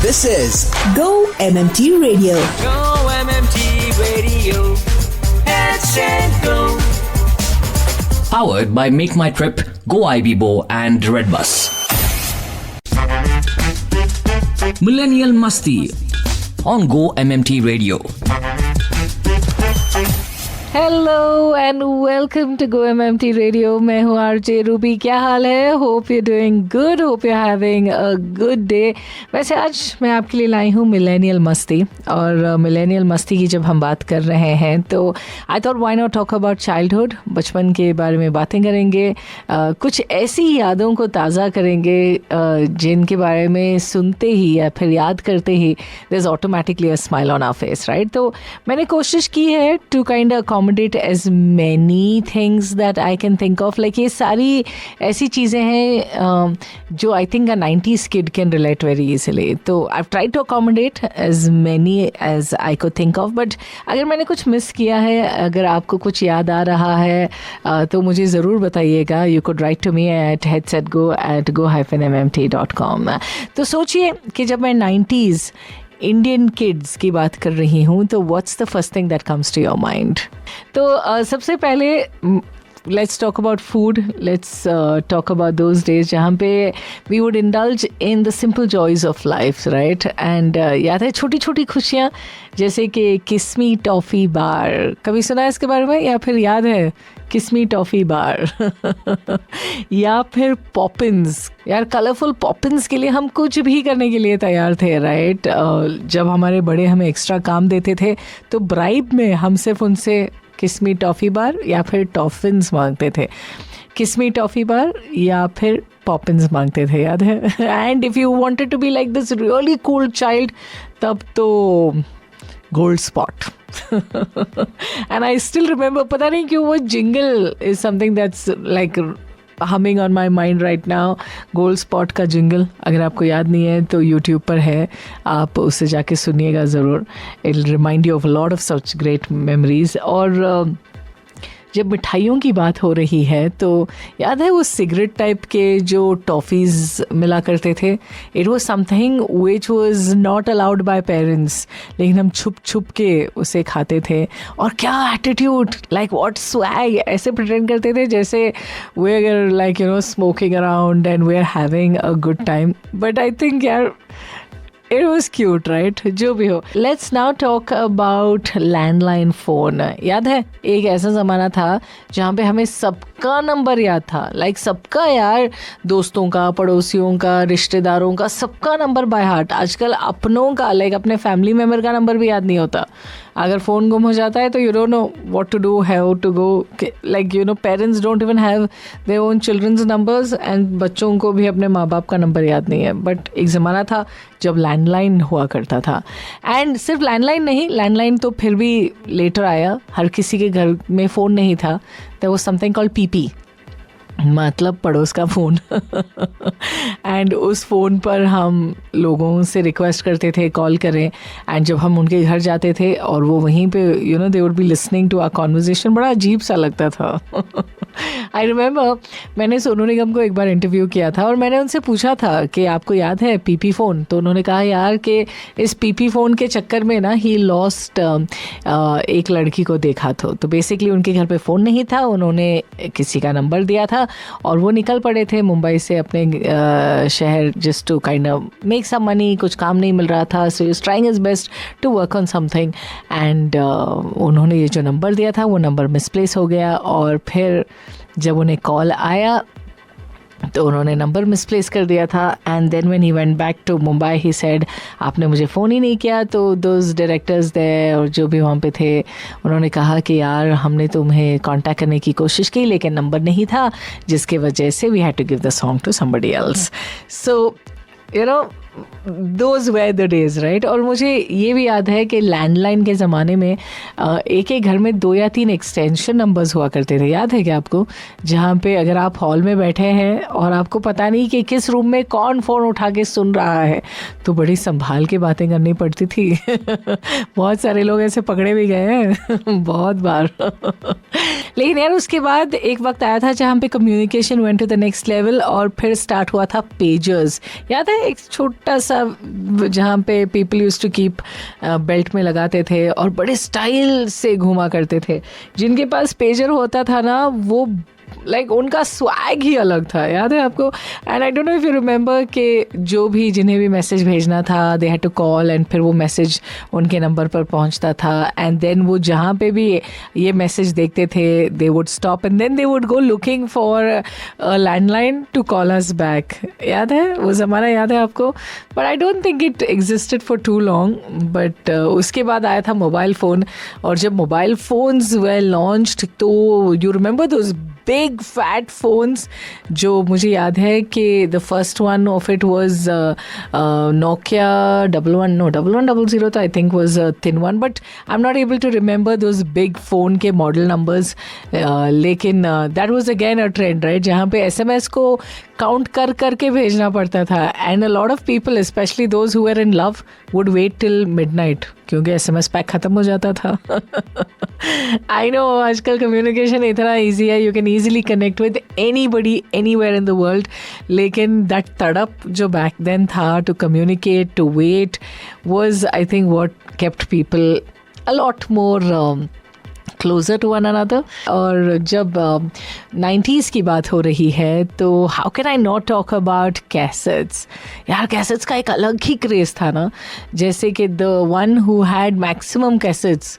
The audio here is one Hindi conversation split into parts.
This is Go MMT Radio. Go MMT Radio. Let's go. Powered by Make My Trip, Go IBBO and Redbus. Millennial Masti on Go MMT Radio. Hello and welcome to Go MMT Radio. मैं हूँ आरजे रूबी. क्या हाल है? Hope you doing good, hope you having a good day. वैसे आज मैं आपके लिए लाई हूँ मिलेनियल मस्ती. और मिलेनियल मस्ती की जब हम बात कर रहे हैं तो I thought why not talk about childhood. बचपन के बारे में बातें करेंगे, कुछ ऐसी यादों को ताज़ा करेंगे जिनके बारे में सुनते ही या फिर याद करते ही there is automatically a smile on our face, right. तो मैंने कोशिश की है to kind accommodate as many things that I can think of. Like ये सारी ऐसी चीज़ें हैं जो I think a 90s kid can relate very easily. तो I've tried to accommodate as many as I could think of. But अगर मैंने कुछ मिस किया है, अगर आपको कुछ याद आ रहा है तो मुझे ज़रूर बताइएगा. You could write to me at headsetgo@go-mmt.com. तो सोचिए कि जब मैं 90s इंडियन किड्स की बात कर रही हूँ तो what's the first thing that comes to your mind. तो सबसे पहले let's talk about food. Let's talk about those days जहाँ पे we would indulge in the simple joys of life, right. And याद है छोटी छोटी खुशियाँ जैसे कि किस्मी टॉफ़ी बार. कभी सुना है इसके बारे में या फिर याद है किस्मी टॉफ़ी बार? या फिर पॉपिन्स. यार कलरफुल पॉपिन्स के लिए हम कुछ भी करने के लिए तैयार थे, राइट. जब हमारे बड़े हमें एक्स्ट्रा काम देते थे तो ब्राइब में हम सिर्फ उनसे किस्मी टॉफ़ी बार या फिर टॉफिन्स मांगते थे. किस्मी टॉफ़ी बार या फिर पॉपिन्स मांगते थे, याद है. And if you wanted to be like this really cool child तब तो Gold Spot. And I still remember, पता नहीं क्यों वो jingle is something that's like humming on my mind right now. Gold Spot का जिंगल अगर आपको याद नहीं है तो यूट्यूब पर है, आप उससे जाके सुनिएगा ज़रूर. It will remind you of lot of such great memories. और जब मिठाइयों की बात हो रही है तो याद है वो सिगरेट टाइप के जो टॉफ़ीज़ मिला करते थे. It was something which was not allowed by parents, लेकिन हम छुप छुप के उसे खाते थे. और क्या एटीट्यूड, लाइक व्हाट स्वैग, ऐसे प्रिटेंड करते थे जैसे we are like you know smoking around and we are having a good time. But I think यार It was cute, right? जो भी हो. Let's now talk about landline phone. याद है एक ऐसा ज़माना था जहाँ पे हमें सबका नंबर याद था. लाइक सबका यार, दोस्तों का, पड़ोसियों का, रिश्तेदारों का, सबका नंबर बाय हार्ट. आजकल अपनों का, लाइक अपने फैमिली मेम्बर का नंबर भी याद नहीं होता. अगर फ़ोन गुम हो जाता है तो you don't know what to do, how to go. Like you know parents don't even have their own children's numbers and बच्चों को भी अपने माँ बाप का नंबर याद नहीं है. बट एक ज़माना था जब लैंडलाइन हुआ करता था. एंड सिर्फ लैंडलाइन नहीं, लैंडलाइन तो फिर भी लेटर आया. हर किसी के घर में फ़ोन नहीं था. There was something called PP, मतलब पड़ोस का फ़ोन. एंड उस फ़ोन पर हम लोगों से रिक्वेस्ट करते थे कॉल करें. एंड जब हम उनके घर जाते थे और वो वहीं पे you know they would be listening to our conversation, बड़ा अजीब सा लगता था. आई रिमेंबर मैंने सोनू निगम को एक बार इंटरव्यू किया था और मैंने उनसे पूछा था कि आपको याद है पीपी फ़ोन. तो उन्होंने कहा यार कि इस पीपी फ़ोन के चक्कर में ना ही लॉस्ट एक लड़की को देखा. तो बेसिकली उनके घर पे फ़ोन नहीं था, उन्होंने किसी का नंबर दिया था और वो निकल पड़े थे मुंबई से अपने शहर just to kind of make some money. कुछ काम नहीं मिल रहा था, so is trying his best to work on something. And उन्होंने ये जो नंबर दिया था वो नंबर मिसप्लेस हो गया. और फिर जब उन्हें कॉल आया तो उन्होंने नंबर मिसप्लेस कर दिया था. And then when he went back to Mumbai he said आपने मुझे फ़ोन ही नहीं किया. तो दोज डायरेक्टर्स दे और जो भी वहाँ पे थे उन्होंने कहा कि यार हमने तुम्हें कांटेक्ट करने की कोशिश की लेकिन नंबर नहीं था, जिसके वजह से we had to give the song to somebody else. So you know those were the days, right. और मुझे ये भी याद है कि लैंडलाइन के ज़माने में एक एक घर में 2 या 3 एक्सटेंशन नंबर्स हुआ करते थे. याद है क्या आपको? जहाँ पे अगर आप हॉल में बैठे हैं और आपको पता नहीं कि किस रूम में कौन फ़ोन उठा के सुन रहा है तो बड़ी संभाल के बातें करनी पड़ती थी. बहुत सारे लोग ऐसे पकड़े भी गए हैं बहुत बार. लेकिन यार उसके बाद एक वक्त आया था जहाँ पे communication went to the next level और फिर स्टार्ट हुआ था पेजर्स. याद है एक छोटा सा जहाँ पे people used to keep belt में लगाते थे और बड़े स्टाइल से घूमा करते थे. जिनके पास पेजर होता था ना वो लाइक उनका स्वैग ही अलग था. याद है आपको? And I don't know if you remember कि जो भी जिन्हें भी मैसेज भेजना था they had to call and फिर वो मैसेज उनके नंबर पर पहुंचता था. एंड देन वो जहाँ पे भी ये मैसेज देखते थे they would stop and then they would go looking for landline to call us back. याद है वो ज़माना? याद है आपको? But I don't think it existed for too long. But उसके बाद आया था मोबाइल फ़ोन. और जब मोबाइल फ़ोन्स वे लॉन्च्ड तो you remember those big fat phones जो मुझे याद है कि the first one of it was Nokia 1100 तो I think was a thin one but I'm not able to remember those big phone के model numbers. लेकिन that was again a trend, right? जहाँ पे SMS को काउंट कर करके भेजना पड़ता था and a lot of people especially those who were in love would wait till midnight क्योंकि SMS पैक ख़त्म हो जाता था. I know आजकल कम्युनिकेशन इतना ईजी है, you can easily connect with anybody anywhere in the world. लेकिन that तड़प जो back then था to communicate, to wait was I think what kept people a lot more closer to one another. और जब 90s की बात हो रही है तो how can I not talk about cassettes? यार cassettes का एक अलग ही क्रेज़ था ना. जैसे कि the one who had maximum cassettes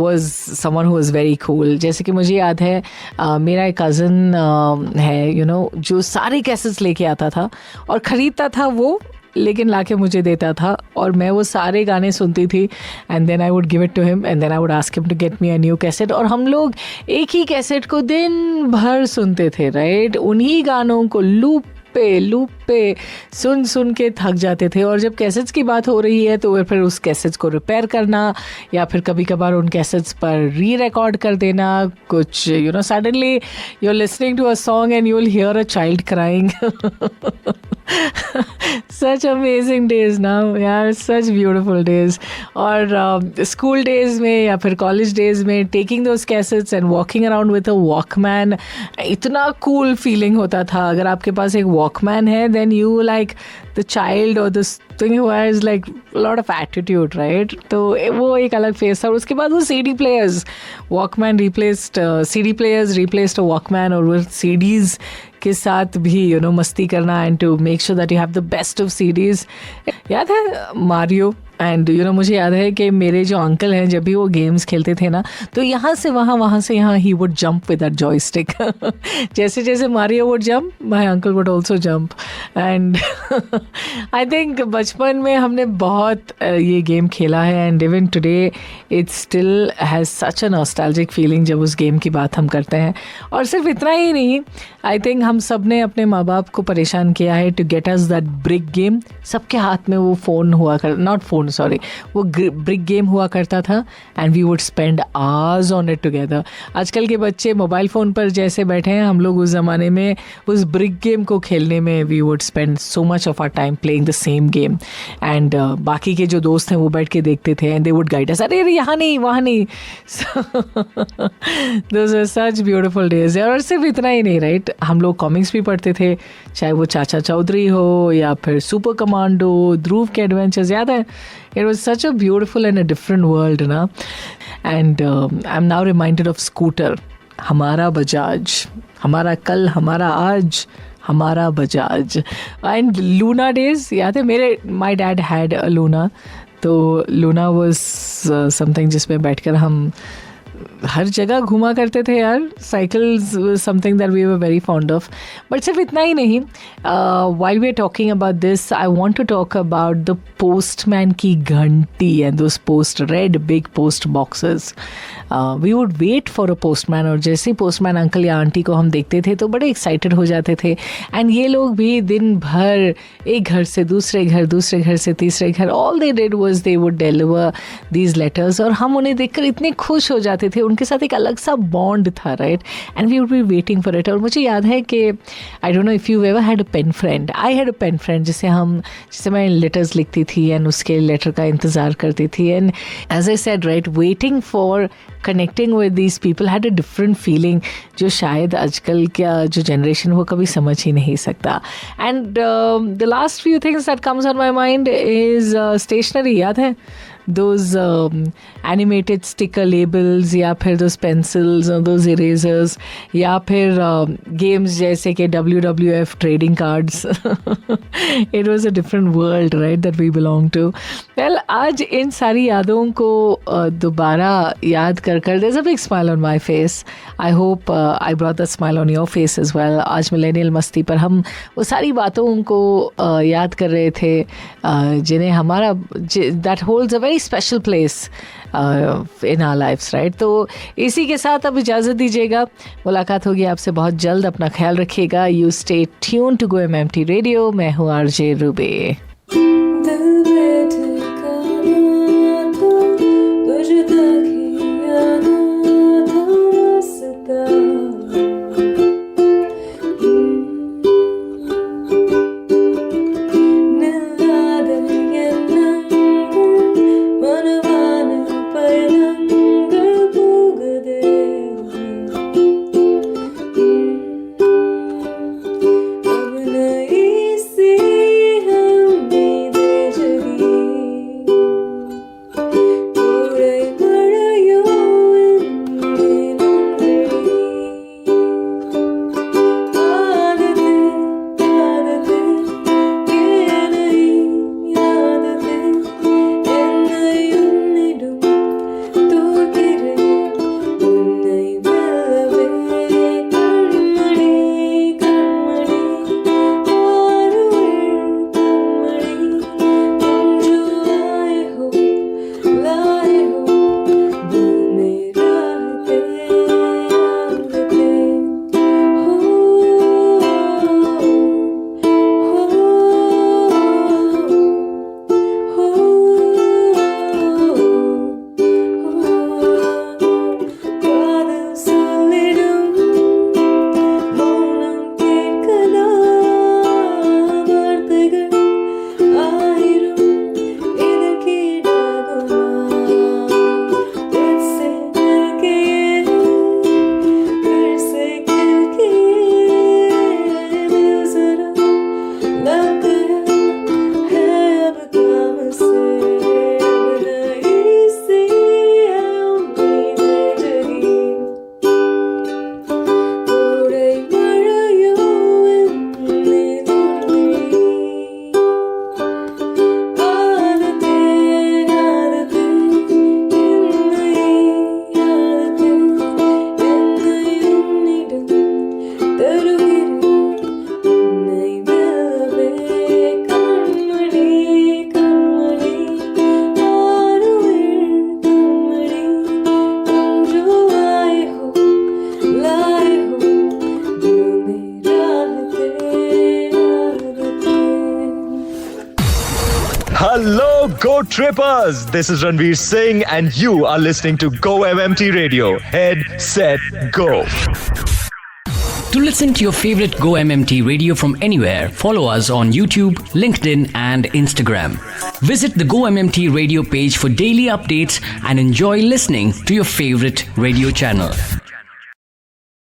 was someone who was very cool. जैसे कि मुझे याद है मेरा एक कज़न है you know जो सारे cassettes लेके आता था और ख़रीदता था वो लेकिन लाके मुझे देता था और मैं वो सारे गाने सुनती थी and then I would give it to him and then I would ask him to get me a new cassette. और हम लोग एक ही कैसेट को दिन भर सुनते थे, राइट? उन्हीं गानों को लूप पे सुन के थक जाते थे. और जब कैसेट्स की बात हो रही है तो फिर उस कैसेट्स को रिपेयर करना या फिर कभी कभार उन कैसेट्स पर री रिकॉर्ड कर देना. कुछ you know suddenly you are listening to a song and you will hear a child crying. Such amazing days now, यार, such beautiful days. और स्कूल डेज में या फिर कॉलेज डेज में taking those cassettes and walking around with a Walkman, इतना cool feeling होता था. अगर आपके पास एक Walkman है then you like the child or the thing who has like a lot of attitude, right? तो वो एक अलग फेस था. और उसके बाद वो CD players, Walkman replaced CD players replaced a Walkman और वो CDs के साथ भी यू नो मस्ती करना and to make sure that you have the best of series. याद है मारियो? एंड यू नो मुझे याद है कि मेरे जो अंकल हैं जब भी वो गेम्स खेलते थे ना तो यहाँ से वहाँ से यहाँ he would jump with that joystick. जैसे जैसे Mario would jump my uncle would also jump. And I think बचपन में हमने बहुत ये गेम खेला है and even today it still has such a nostalgic feeling जब उस गेम की बात हम करते हैं. और सिर्फ इतना ही नहीं, आई थिंक हम सब ने अपने माँ बाप को परेशान किया है to get us that brick game. सबके हाथ में वो फ़ोन हुआ कर, नॉट फ़ोन सॉरी, वो ब्रिक गेम हुआ करता था and we would spend hours on it together. आजकल के बच्चे मोबाइल फ़ोन पर जैसे बैठे हैं, हम लोग उस ज़माने में उस ब्रिक गेम को खेलने में we would spend so much of our time playing the same game. And बाकी के जो दोस्त हैं वो बैठ के देखते थे and they would guide us, अरे यहाँ नहीं वहाँ नहीं. Those are such beautiful days. और सिर्फ इतना ही नहीं, राइट? हम लोग कॉमिक्स भी पढ़ते थे, चाहे वो चाचा चौधरी हो या फिर सुपर कमांडो, ध्रुव के एडवेंचर्स. याद है? It was such a beautiful and a different world, na? And I'm now reminded of Scooter. हमारा बजाज, हमारा कल, हमारा आज, हमारा बजाज. And Luna days, याद है? my dad had a Luna. तो Luna was something जिसमें बैठकर हम हर जगह घुमा करते थे यार. Cycles something that we were very fond of. But सिर्फ इतना ही नहीं, while we are talking about this I want to talk about the postman की घंटी and those post red big post boxes. We would wait for a postman और जैसे ही पोस्टमैन अंकल या आंटी को हम देखते थे तो बड़े एक्साइटेड हो जाते थे. एंड ये लोग भी दिन भर एक घर से दूसरे घर से तीसरे घर, all they did was they would deliver these letters. और हम उन्हें देखकर इतने खुश हो जाते थे, उनके साथ एक अलग सा बॉन्ड था, right, and we would be waiting for it. और मुझे याद है कि I don't know if you ever had a pen friend. I had a pen friend जिसे मैं लेटर्स लिखती थी एंड उसके लेटर का इंतज़ार करती थी. And as I said, right, waiting for connecting with these people had a different feeling जो शायद आजकल का जो जनरेशन वो कभी समझ ही नहीं सकता. And the last few things that comes on my mind is stationery. याद है those animated sticker labels या फिर those pencils or those erasers या फिर games जैसे कि WWF trading cards. It was a different world, right, that we belong to. Well, आज इन सारी यादों को दोबारा याद कर there's a big smile on my face. I hope I brought that smile on your face as well. आज मिलेनियल मस्ती पर हम वो सारी बातों को याद कर रहे थे जिन्हें हमारा that holds a very special place in our lives, right? तो इसी के साथ अब इजाज़त दीजिएगा. मुलाकात होगी आपसे बहुत जल्द. अपना ख्याल रखिएगा. You stay tuned to Go MMT Radio. मैं हूँ RJ रूबे. Hello, Go Trippers! This is Ranveer Singh and you are listening to Go MMT Radio. Head, set, go. To listen to your favorite Go MMT Radio from anywhere, follow us on YouTube, LinkedIn and Instagram. Visit the Go MMT Radio page for daily updates and enjoy listening to your favorite radio channel.